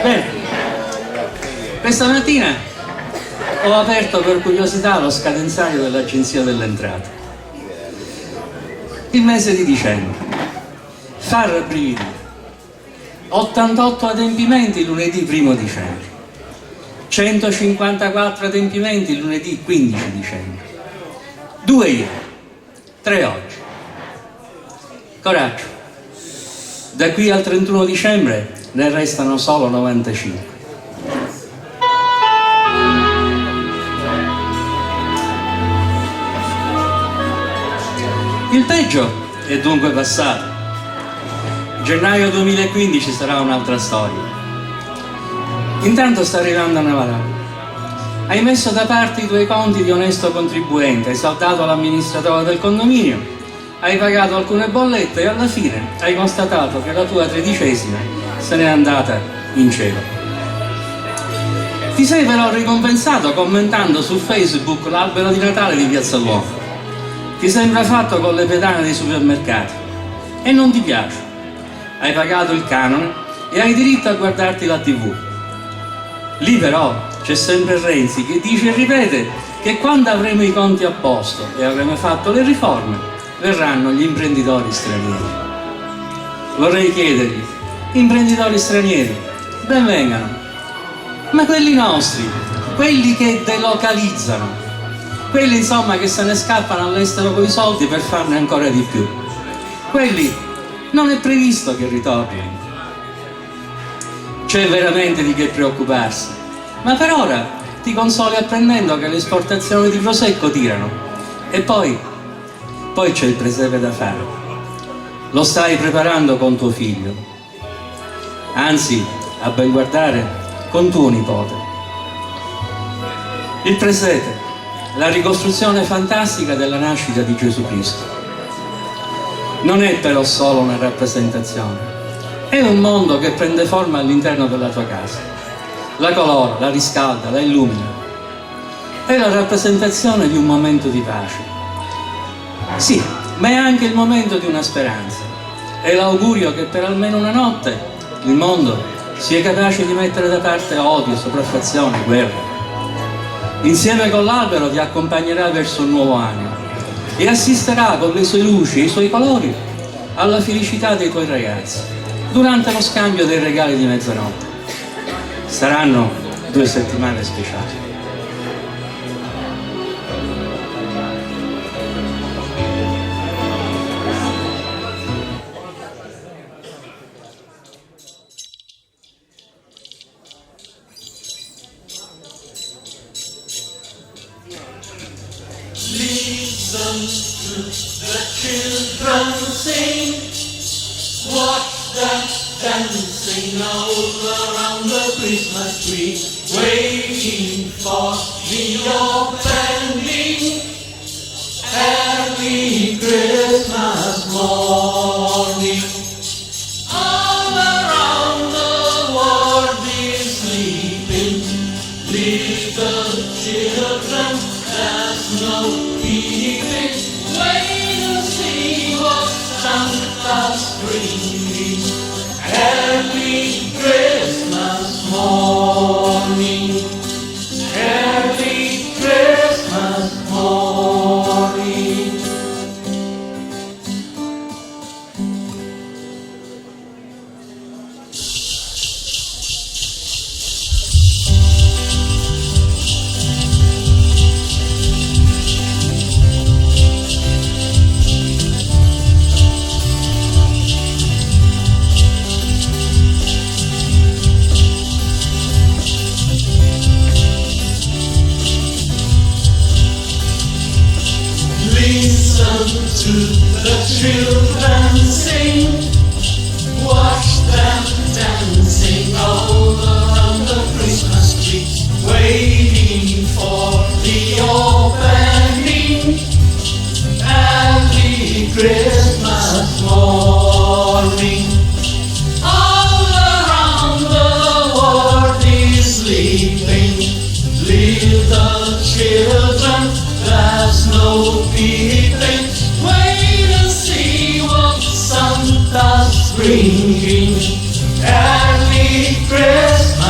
Bene, questa mattina ho aperto per curiosità lo scadenzario dell'Agenzia delle Entrate. Il mese di dicembre fa rabbrividire. 88 adempimenti lunedì 1 dicembre, 154 adempimenti lunedì 15 dicembre, 2 ieri, 3 oggi. Coraggio, da qui al 31 dicembre ne restano solo 95. Il peggio è dunque passato. Gennaio 2015 sarà un'altra storia. Intanto sta arrivando Natale. Hai messo da parte i tuoi conti di onesto contribuente, hai saltato l'amministratore del condominio, hai pagato alcune bollette e alla fine hai constatato che la tua 13ª se n'è andata in cielo. Ti sei però ricompensato commentando su Facebook l'albero di Natale di Piazza Duomo. Ti sembra fatto con le pedane dei supermercati e non ti piace. Hai pagato il canone e hai diritto a guardarti la TV. Lì però c'è sempre Renzi che dice e ripete che quando avremo i conti a posto e avremo fatto le riforme, verranno gli imprenditori stranieri. Vorrei chiedergli, imprenditori stranieri, ben vengano, ma quelli nostri, quelli che delocalizzano, quelli insomma che se ne scappano all'estero coi soldi per farne ancora di più, quelli non è previsto che ritornino. C'è veramente di che preoccuparsi, ma per ora ti consoli apprendendo che le esportazioni di Prosecco tirano e poi c'è il presepe da fare. Lo stai preparando con tuo figlio, anzi, a ben guardare, con tuo nipote. Il presepe, la ricostruzione fantastica della nascita di Gesù Cristo. Non è però solo una rappresentazione, è un mondo che prende forma all'interno della tua casa. La colora, la riscalda, la illumina. È la rappresentazione di un momento di pace. Sì, ma è anche il momento di una speranza. È l'augurio che per almeno una notte il mondo sia capace di mettere da parte odio, sopraffazione, guerra. Insieme con l'albero ti accompagnerà verso un nuovo anno e assisterà con le sue luci e i suoi colori alla felicità dei tuoi ragazzi durante lo scambio dei regali di mezzanotte. Saranno 2 settimane speciali. Listen to the children sing, watch them dancing all around the Christmas tree, waiting for the opening early Christmas morning. All around the world is sleeping, little children, there's no peeping, wait to see what Santa's bringing early Christmas morning, early Christmas morning. To the children sing, watch them dancing all around the Christmas tree, waiting for the opening early Christmas morning. All around the world is sleeping, little children, there's no peeping, wait and see what Santa's bringing early Christmas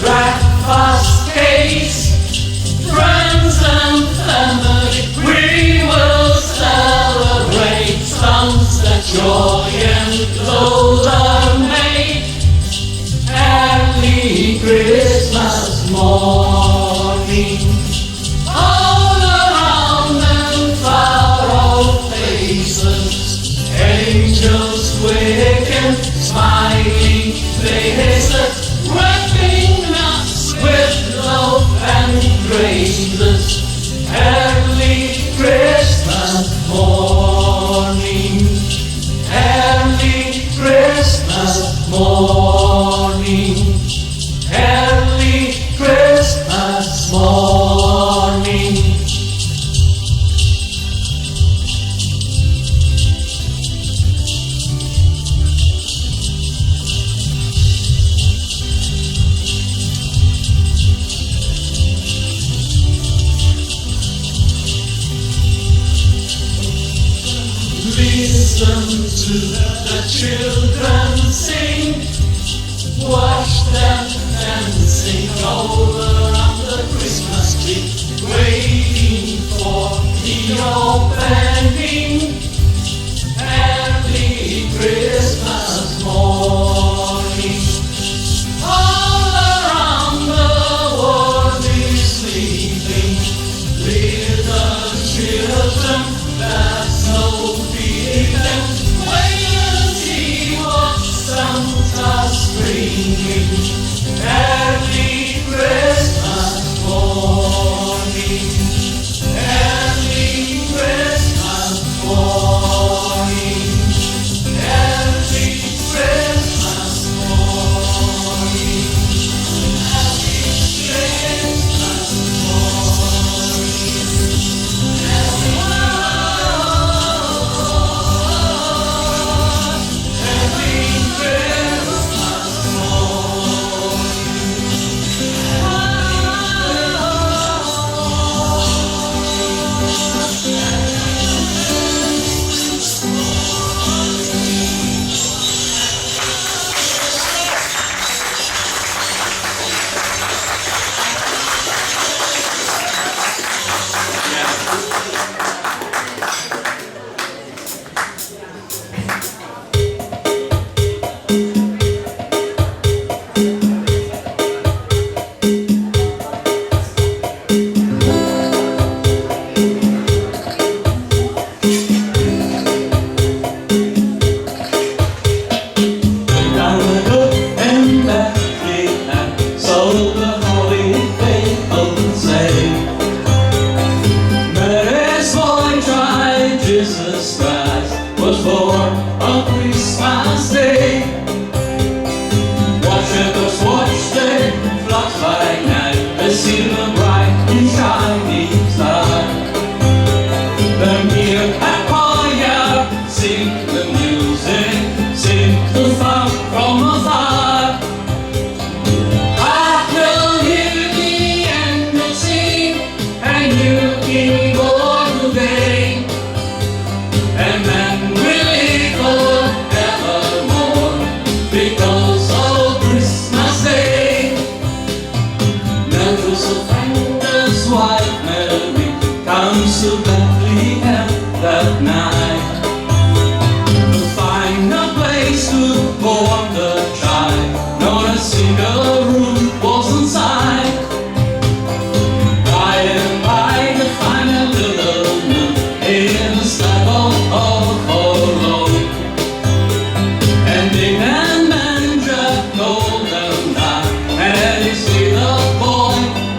breakfast cakes, friends and family, we will celebrate songs that joy and laughter make. Early Christmas morning, all around and far off places, angels waken, smiling faces, wrapping us with love and praises. Early Christmas morning, early Christmas morning, early Christmas morning. Listen to the children sing, watch them dancing all around the Christmas tree, waiting for the opening. Early Christmas morning, all around the world is sleeping, little children, that's no feeling. Wait and see what Santa's bringing. Early Christmas morning, early Christmas morning, early Christmas morning, early Christmas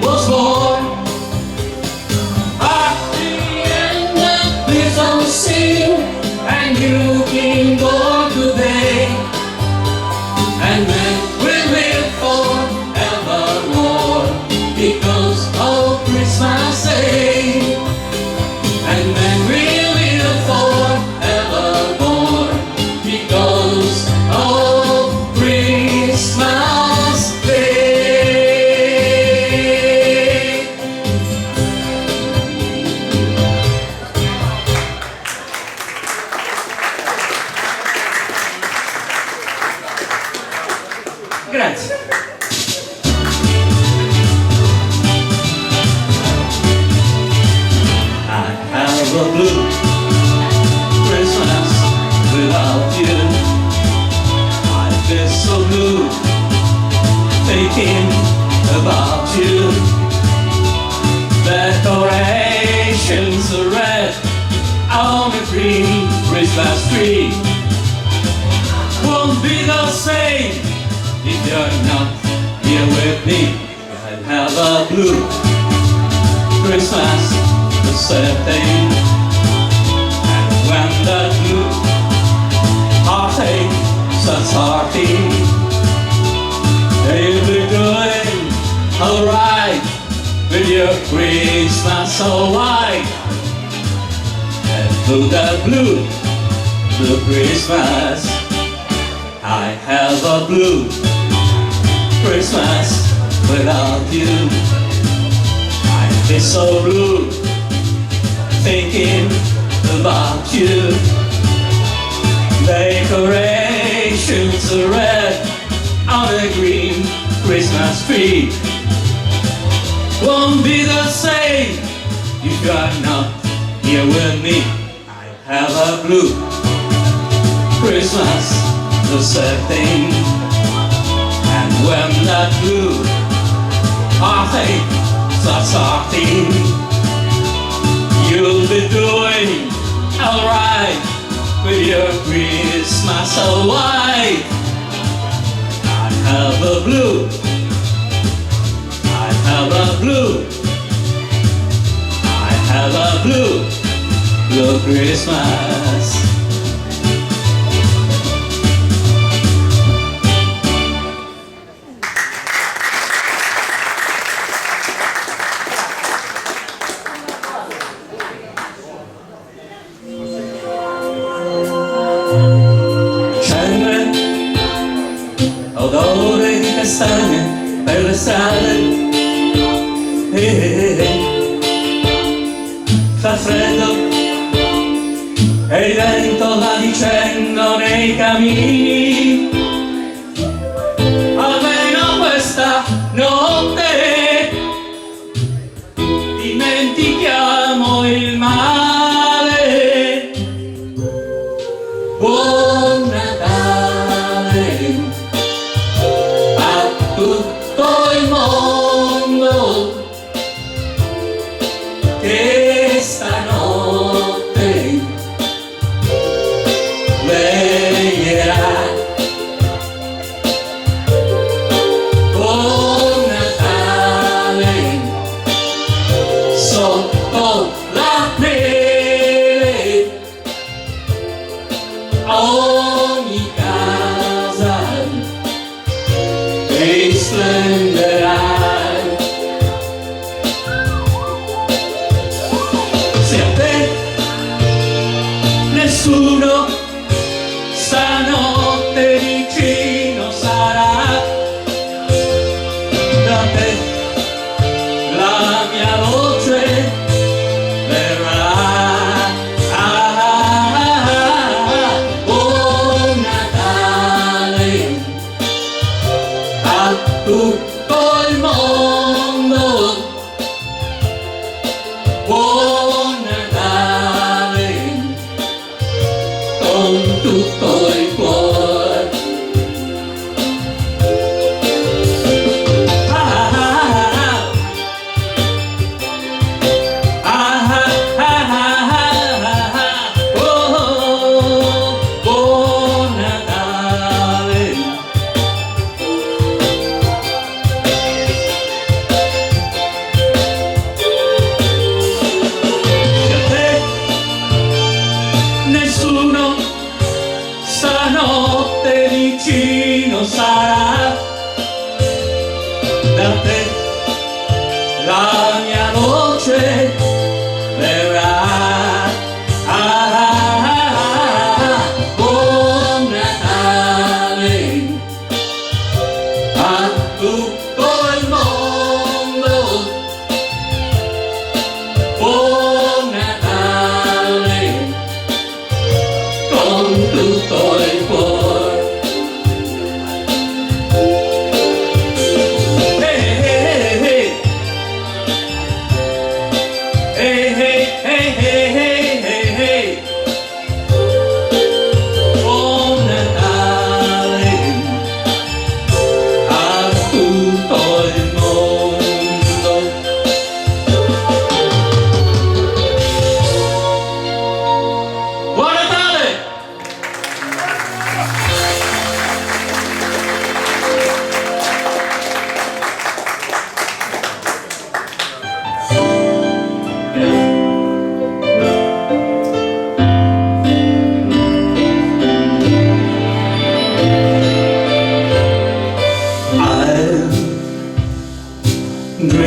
was born. have a blue Christmas without you. I've been so blue thinking about you. Decorations are red on a green Christmas tree. Won't be the same if you're not here with me. I'll have a blue Christmas, the same thing. And when that blue heartache starts hearting, you'll be doing alright with your Christmas so white. And through that blue Christmas, I have a blue Christmas without you. I'd be so blue thinking about you. Decorations are red on a green Christmas tree. Won't be the same if you're not here with me. I have a blue Christmas, the same thing. And when that blue heartache starts hearting, you'll be doing alright with your Christmas so white. I have a blue, I have a blue, I have a blue Christmas. Odore di castagne per le strade, fa freddo e il vento va dicendo nei camini, almeno questa notte dimentichiamo il male. Buon Natale a tutto il mondo, che stanotte veglierà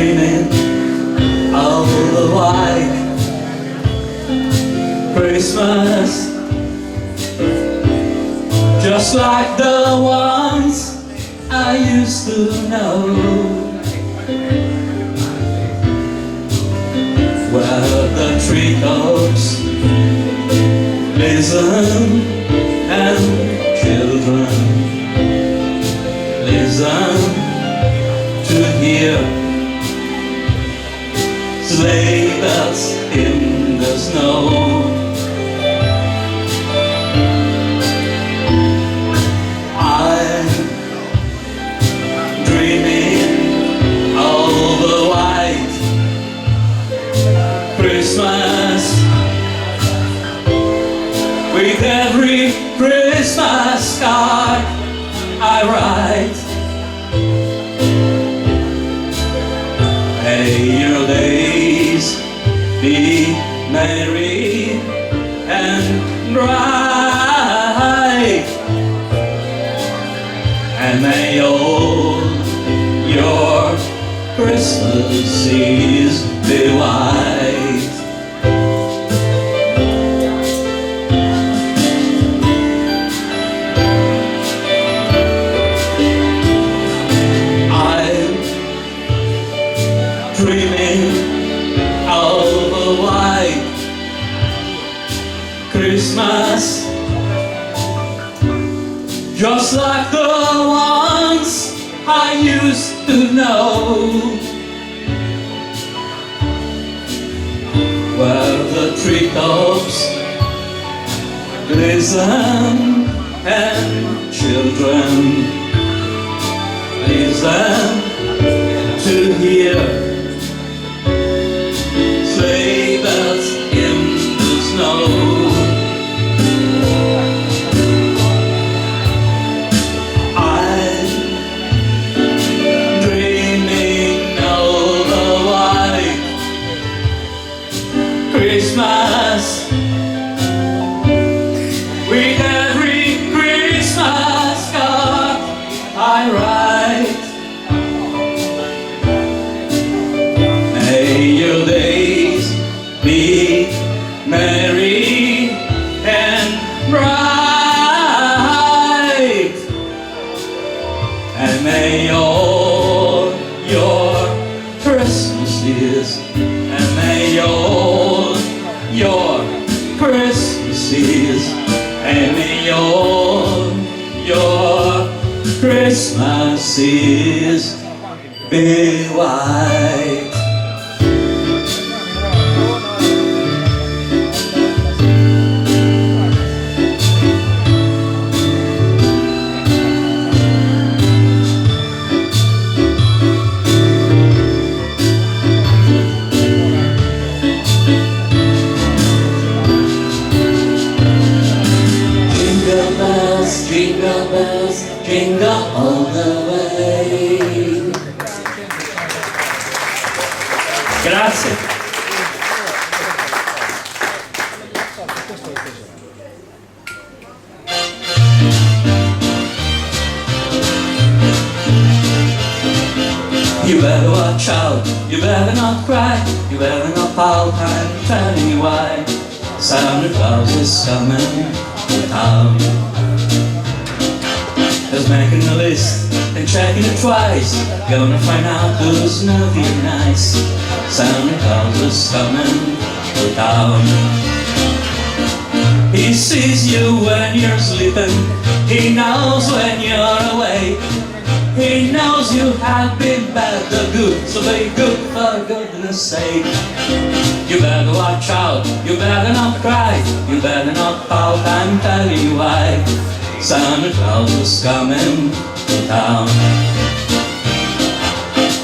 dreaming of the white Christmas, just like the ones I used to know, where the treetops listen and children listen to hear sleigh bells in the snow. I'm dreaming of a white Christmas, with every Christmas card I write. May your days be merry and bright, and may all your Christmases be white. Dreaming of a white Christmas, just like the ones I used to know, where the treetops glisten and children listen to hear sleigh bells in the snow. I'm dreaming of a white Christmas, with every Christmas card I write. May your days be merry and bright, and may all your Christmases, and may all your Christmases, and may all your Christmases be white. Jingle bells, jingle all the way. Grazie. You better watch out, you better not cry, you better not pout, I'm telling you why. Santa Claus is coming to town. Just making a list and checking it twice, gonna find out who's naughty and nice. Santa Claus is coming to town. He sees you when you're sleeping, he knows when you're awake. He knows you have been bad or good, so be good for goodness sake. You better watch out, you better not cry, you better not pout, I'm telling you why. Santa Claus is coming to town.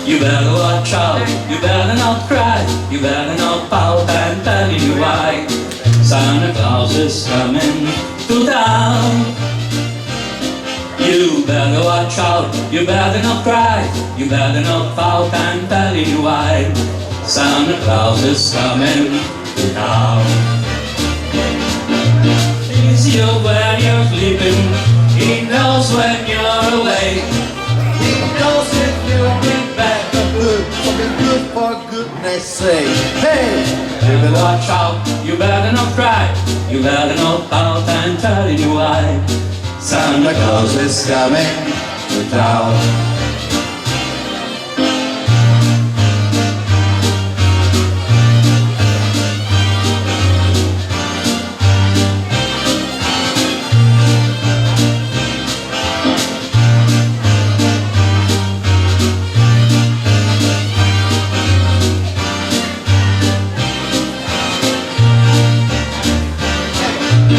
You better watch out, you better not cry, you better not pout, I'm telling you why. Santa Claus is coming to town. You better watch out, you better not cry, you better not pout, I'm telling you why. Santa Claus is coming to town. He's you when you're sleeping, he knows when you're awake. He knows if you've been bad or good, so be good for goodness sake. Hey! You better watch out, you better not cry, you better not pout, I'm telling you why. Santa Claus is coming to town.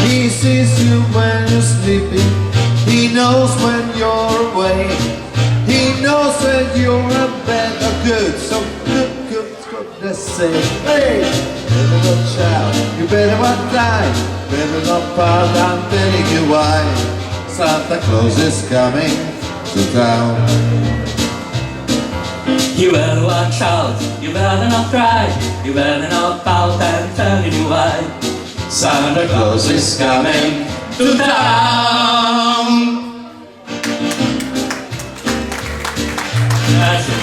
He sees you when you're sleeping. He knows when you're awake. He knows when you're a better good. So goodness sake. Hey! Better watch out. You better not die. Better not part. I'm telling you why. Santa Claus is coming to town. You better watch out, you better not cry, you better not pout, I'm telling you why. Santa Claus is coming to town. Grazie.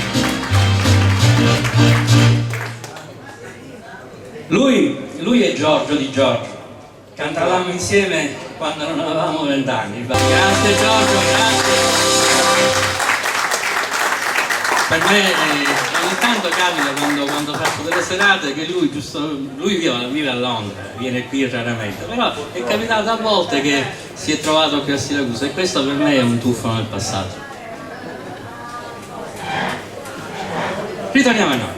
Lui è Giorgio di Giorgio. Cantavamo insieme quando non avevamo 20 anni. Grazie Giorgio, grazie. Per me ogni tanto capita quando faccio delle serate che lui vive a Londra, viene qui raramente, però è capitato a volte che si è trovato qui a Siracusa e questo per me è un tuffo nel passato. Ritorniamo a noi.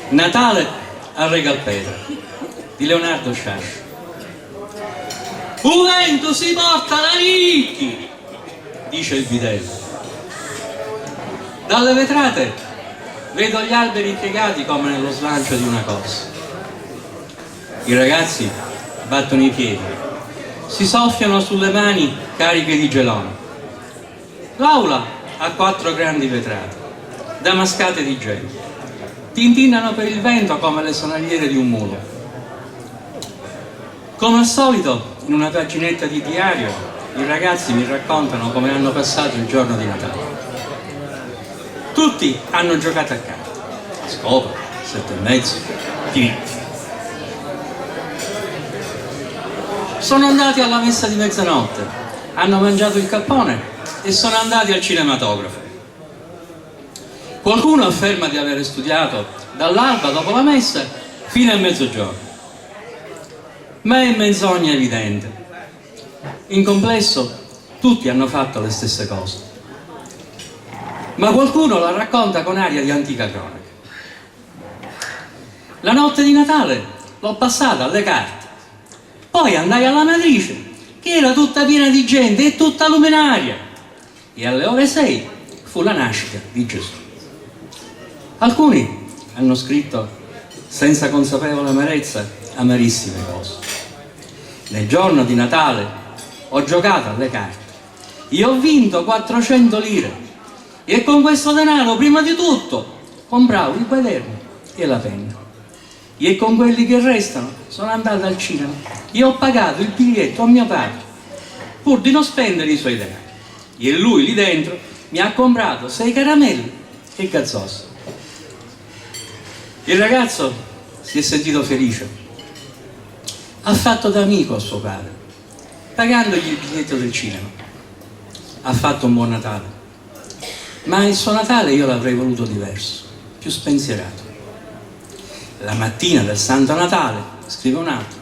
Natale a Regalpetra di Leonardo Sciascia. Un vento si porta la ricchi, dice il bidello. Dalle vetrate vedo gli alberi piegati come nello slancio di una corsa. I ragazzi battono i piedi, si soffiano sulle mani cariche di gelone. L'aula ha 4 grandi vetrate, damascate di gelo. Tintinnano per il vento come le sonagliere di un mulo. Come al solito, in una paginetta di diario, i ragazzi mi raccontano come hanno passato il giorno di Natale. Tutti hanno giocato a carte, scopa, 7,5, diritti. Sono andati alla messa di mezzanotte, hanno mangiato il cappone e sono andati al cinematografo. Qualcuno afferma di aver studiato dall'alba dopo la messa fino a mezzogiorno, ma è menzogna evidente. In complesso tutti hanno fatto le stesse cose. Ma qualcuno la racconta con aria di antica cronaca. La notte di Natale l'ho passata alle carte, poi andai alla matrice, che era tutta piena di gente e tutta luminaria, e alle ore 6 fu la nascita di Gesù. Alcuni hanno scritto, senza consapevole amarezza, amarissime cose. Nel giorno di Natale ho giocato alle carte, e ho vinto 400 lire. E con questo denaro, prima di tutto, compravo i quaderni e la penna. E con quelli che restano sono andato al cinema e ho pagato il biglietto a mio padre, pur di non spendere i suoi denari. E lui lì dentro mi ha comprato 6 caramelle e gazzose. Il ragazzo si è sentito felice. Ha fatto da amico a suo padre, pagandogli il biglietto del cinema. Ha fatto un buon Natale. Ma il suo Natale io l'avrei voluto diverso, più spensierato. La mattina del Santo Natale, scrive un altro,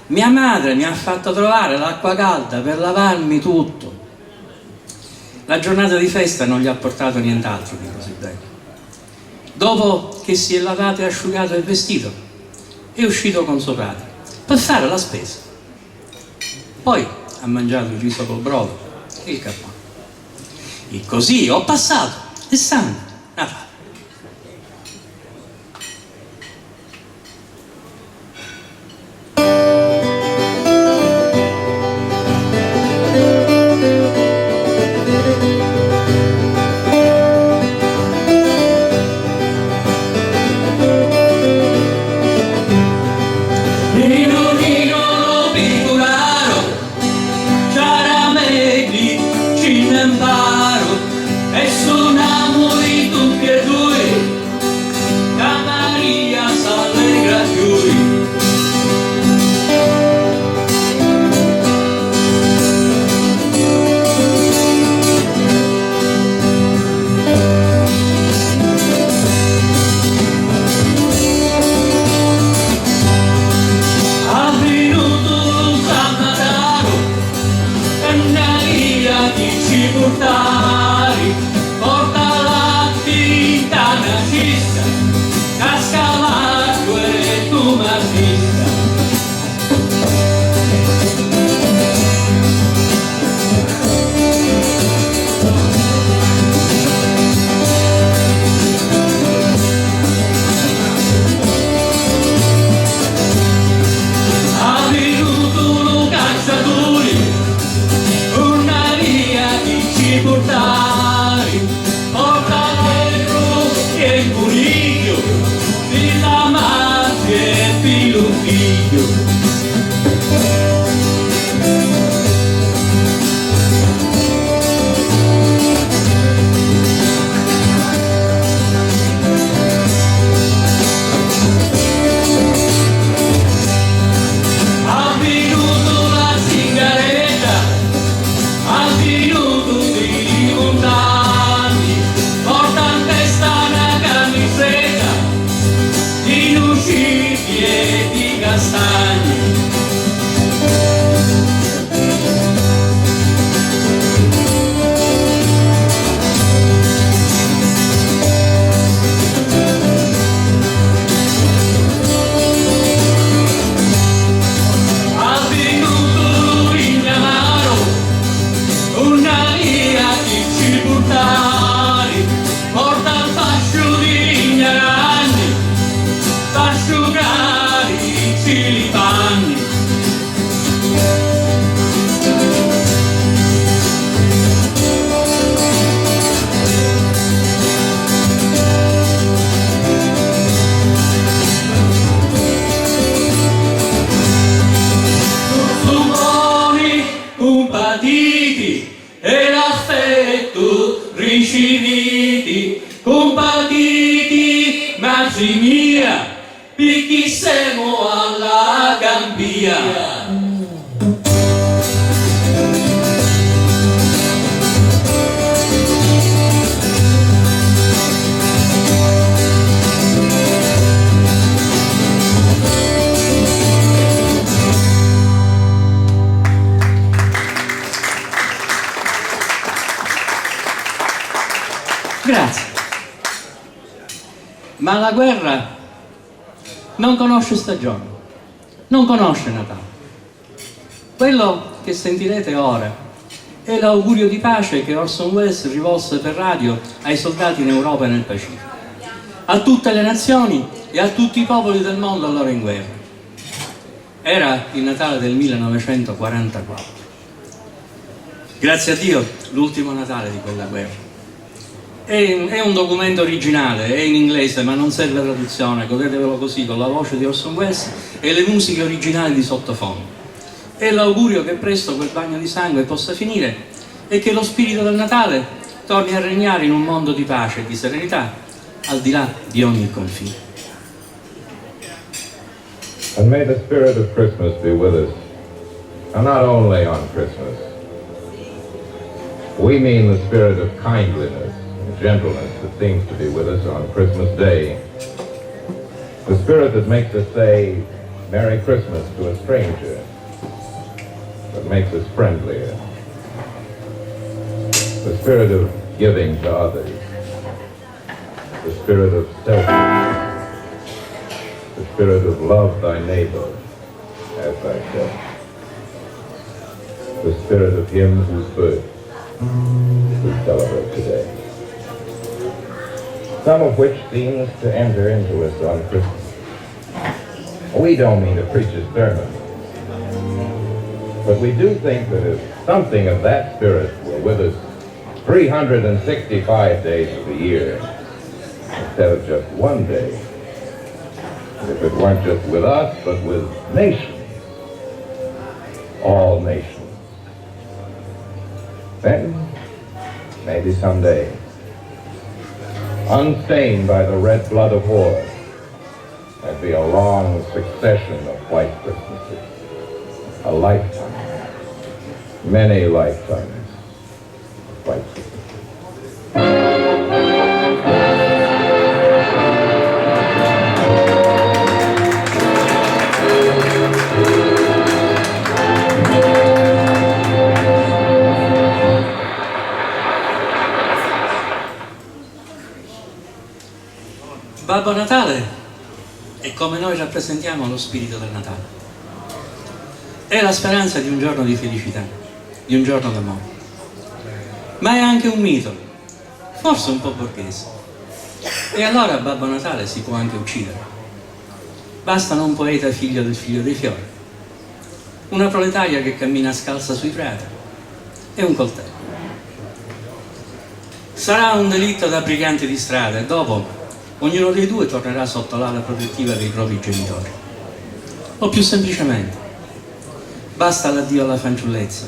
mia madre mi ha fatto trovare l'acqua calda per lavarmi tutto. La giornata di festa non gli ha portato nient'altro di così bello. Dopo che si è lavato e asciugato il vestito, è uscito con suo padre per fare la spesa. Poi ha mangiato il riso col brodo e il cappone. E così ho passato il Santo Natale. E suonamoli tutti e due. figlio. E l'affetto rinciviti, compatiti, mazzi mia, picchi siamo alla Gambia. Grazie. Ma la guerra non conosce stagioni, non conosce Natale. Quello che sentirete ora è l'augurio di pace che Orson Welles rivolse per radio ai soldati in Europa e nel Pacifico, a tutte le nazioni e a tutti i popoli del mondo allora in guerra. Era il Natale del 1944. Grazie a Dio, l'ultimo Natale di quella guerra. È un documento originale, è in inglese ma non serve traduzione, godetevelo così con la voce di Orson Welles e le musiche originali di sottofondo. È l'augurio che presto quel bagno di sangue possa finire e che lo spirito del Natale torni a regnare in un mondo di pace e di serenità al di là di ogni confine. And may the spirit of Christmas be with us, and not only on Christmas. We mean the spirit of kindliness, gentleness that seems to be with us on Christmas Day. The spirit that makes us say Merry Christmas to a stranger, that makes us friendlier. The spirit of giving to others. The spirit of selflessness. The spirit of love thy neighbor as thyself. The spirit of him whose birth we celebrate today. Some of which seems to enter into us on Christmas. We don't mean to preach a sermon, but we do think that if something of that spirit were with us 365 days of the year, instead of just one day, if it weren't just with us, but with nations, all nations, then maybe someday, unstained by the red blood of war, there'd be a long succession of white Christmases, a lifetime, many lifetimes of white Christmases. Babbo Natale è come noi rappresentiamo lo spirito del Natale. È la speranza di un giorno di felicità, di un giorno d'amore. Ma è anche un mito, forse un po' borghese. E allora Babbo Natale si può anche uccidere. Bastano un poeta figlio del figlio dei fiori, una proletaria che cammina scalza sui prati e un coltello. Sarà un delitto da briganti di strada e dopo ognuno dei due tornerà sotto l'ala protettiva dei propri genitori. O più semplicemente, basta l'addio alla fanciullezza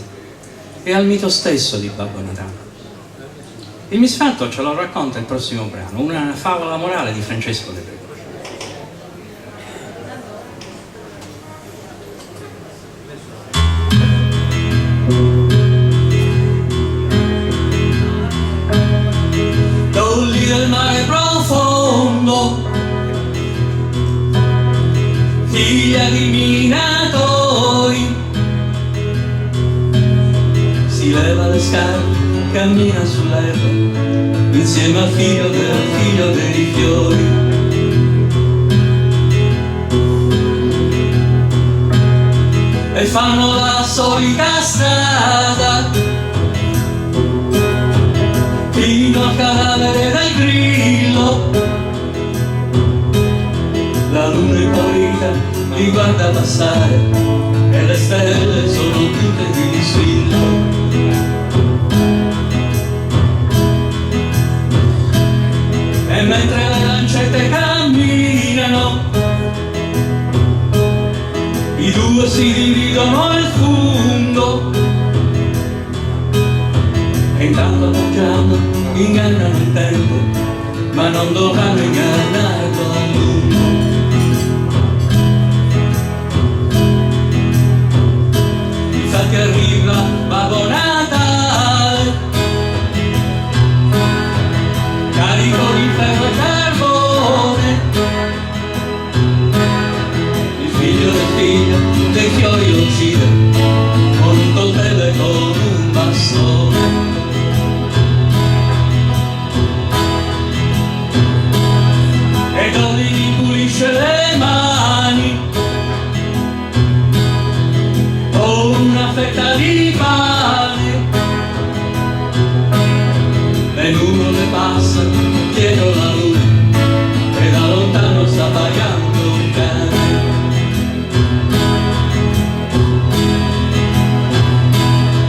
e al mito stesso di Babbo Natale. Il misfatto ce lo racconta il prossimo brano, una favola morale di Francesco De Gregori. Dolli del mare profondo, figlia di minatori, si leva le scarpe, cammina sull'erba insieme al figlio dei fiori. E fanno la solita strada fino al cadavere del grillo. La luna impaurita li guarda passare e le stelle sono tutte di sfillo. E mentre le lancette camminano, i due si dividono il fungo. E intanto mangiando ingannano il tempo, ma non dovranno ingannarlo a lungo. Infatti arriva Babbo Natale, carico di ferro e carbone, il figlio dei fiori lo uccide con un coltello e con un bastone. E Dolly gli pulisce le mani con una fetta di pane. Le nuvole passano dietro la luna e da lontano sta pagando un cane.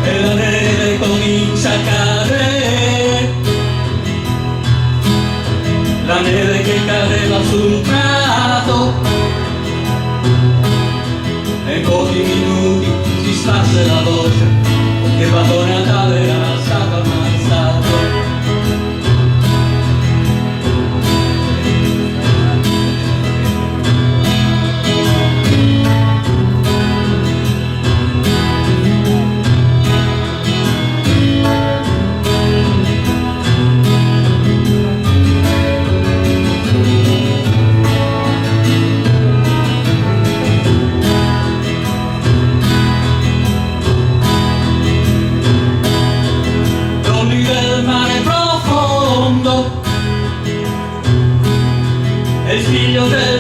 E la neve comincia a cadere, la neve che cadeva sul prato, e in pochi minuti si sparse la voce che Babbo Natale era stato ammazzato.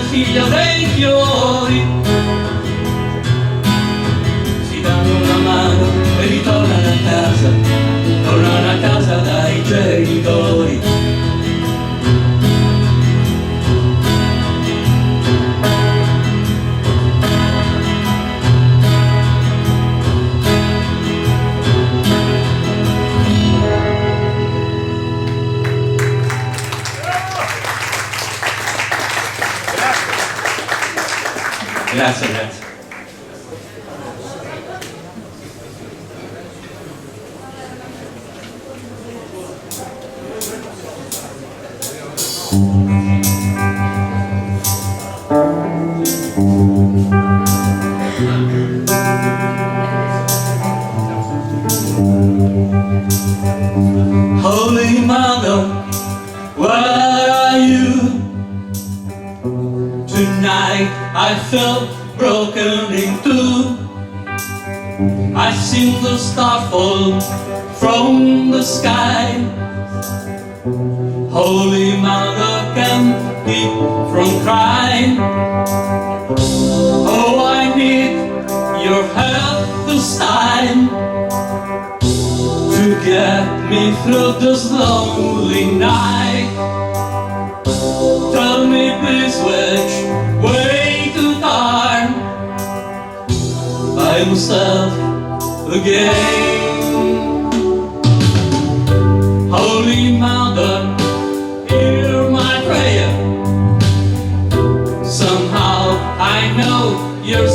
Figlio dei fiori, si danno una mano e ritornano a casa dai genitori. Grazie, grazie. Holy Mother, where are you? Tonight I felt broken in two. I seen the star fall from the sky. Holy Mother, can keep from crying. Oh, I need your help this time to get me through this lonely night. Tell me please which way to turn by myself again. Holy Mother, hear my prayer. Somehow I know you're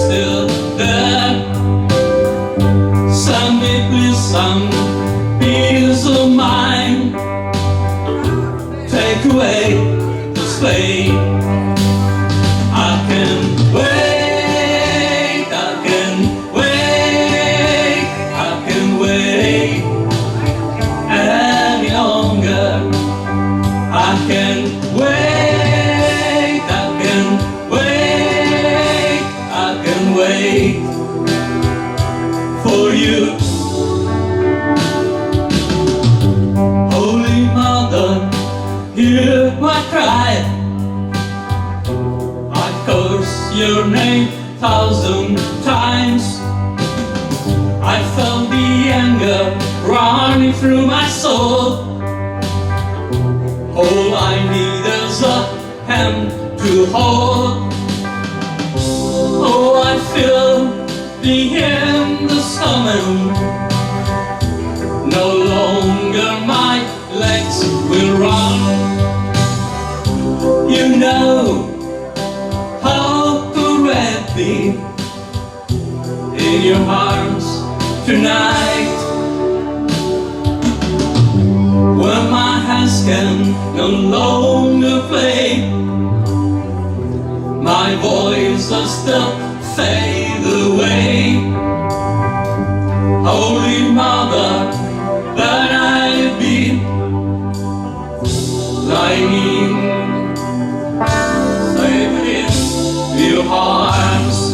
your name 1,000 times. I felt the anger running through my soul. All I need is a hand to hold. Oh, I feel the end is coming. No longer my legs will run. You know how to wrap me in your arms tonight, when my hands can no longer play, my voice will still fade away. Holy Mother, that I've been lying safe in your arms.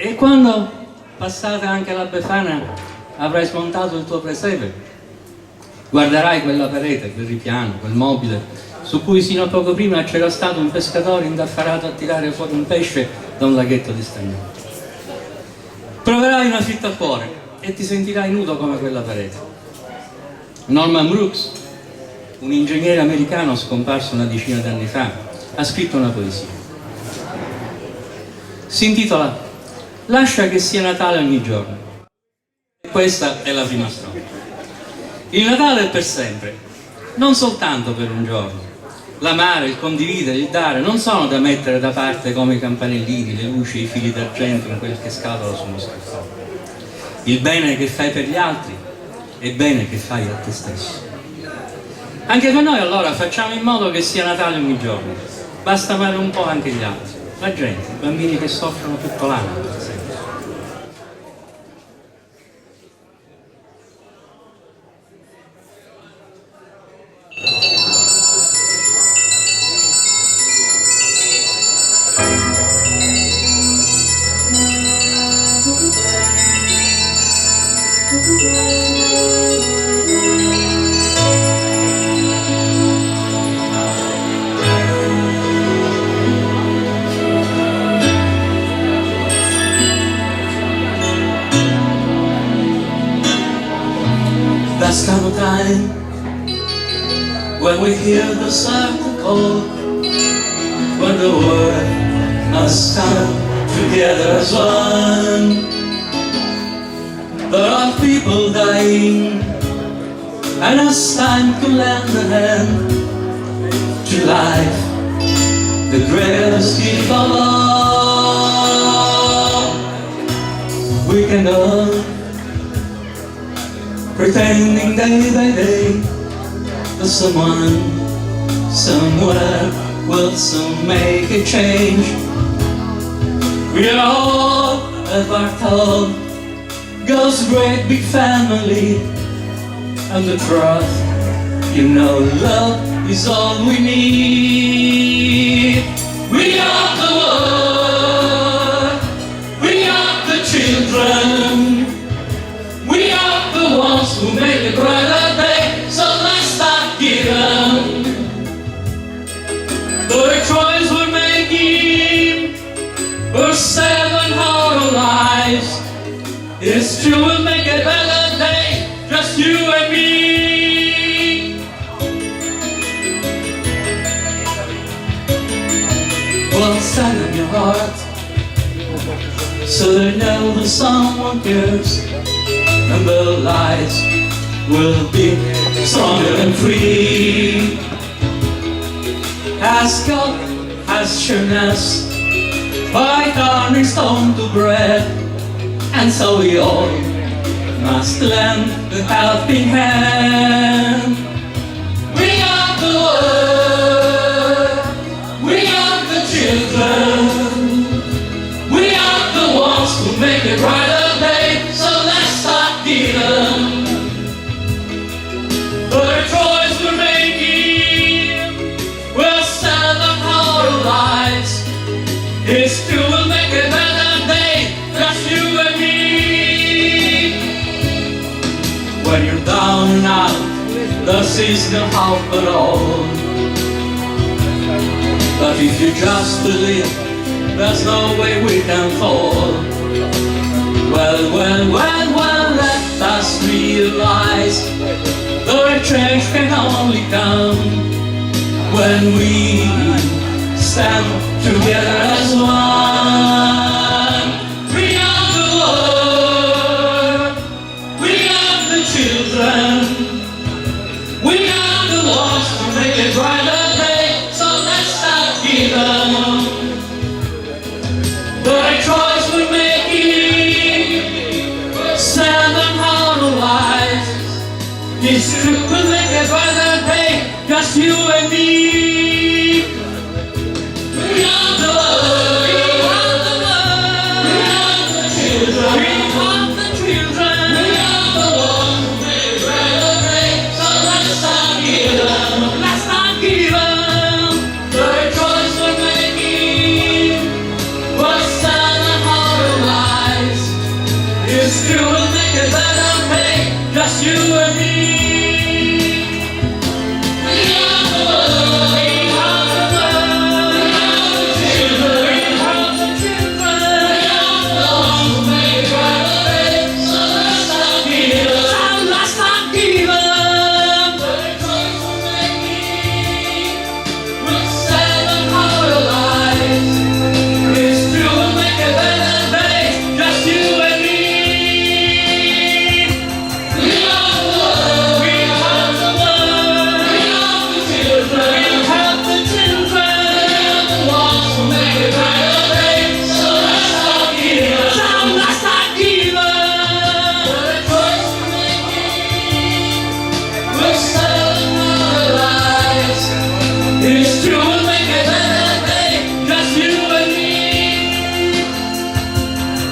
E quando, passata anche la Befana, avrai smontato il tuo presepe, guarderai quella parete, quel ripiano, quel mobile, su cui sino a poco prima c'era stato un pescatore indaffarato a tirare fuori un pesce da un laghetto di stagnone. Proverai una fitta al cuore e ti sentirai nudo come quella parete. Norman Brooks, un ingegnere americano scomparso una decina d'anni fa, ha scritto una poesia. Si intitola Lascia che sia Natale ogni giorno. E questa è la prima strofa. Il Natale è per sempre, non soltanto per un giorno. L'amare, il condividere, il dare non sono da mettere da parte come i campanellini, le luci, i fili d'argento in quel che scatola su uno scaffale. Il bene che fai per gli altri è bene che fai a te stesso. Anche per noi allora facciamo in modo che sia Natale ogni giorno. Basta amare un po' anche gli altri, la gente, i bambini che soffrono tutto l'anno, per esempio. Last time of time, when we hear the circle call, when the world must come together as one. But sing, and it's time to lend a hand to life, the greatest gift of all. We can go pretending day by day that someone somewhere will soon make a change. We are all a part of God's great big family, and the truth, you know, love is all we need. We are the world, we are the children, we are the ones who make a brighter day, so let's start giving. The choice we're making, we're saving our lives. It's true, we'll make a better day, just you and me. Well, stand in your heart, so they know that someone cares, and their lives will be stronger and free. As God has shown us by turning stone to bread, and so we all must lend a helping hand. We are the world, we are the children, we are the ones who make a brighter day, so let's start giving. The choice we're making, we'll sell them our lives. It's true, we'll make a better day, just you and me. When you're down and out, this is no help at all. But if you just believe, there's no way we can fall. Well, let us realize the change can only come when we stand together as one. We are the world, we are the children, we are the ones who make a brighter day, so let's start giving. The choice we're making, send them our lives. This trip will make a brighter day, just you and me. We are the world, we are the world, we are the children, we are the children, we are the ones who make a brighter day, so let's start giving, let's start giving. The choice we're making, we'll send them our lives. It's true, we'll make a better day, just you and me. We are the world, we are the world, we are the children, we are the children, we are the ones who make a brighter day, so let's start giving, so let's start giving. The choice we're making, we'll send them our lives. It's true, we'll make a better day, just you and me. We are the world, we are the world, we are the children, we are the children, we are the ones who make a brighter day, so let's start giving, so let's start giving. The choice we're making, we'll sell our lives. It's true, we'll make a better day, just you and me.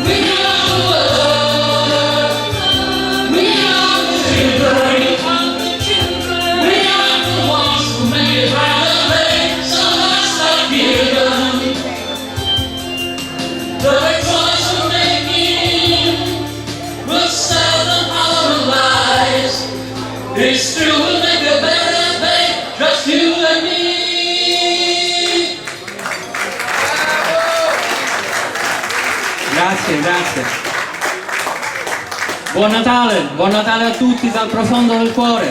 We are the world, we are the children, we are the children, we are the ones who make a brighter day, so let's start giving. The choice we're making, we'll sell them our lives. It's true, we'll make a better day, just you and me. Grazie, grazie. Buon Natale a tutti dal profondo del cuore.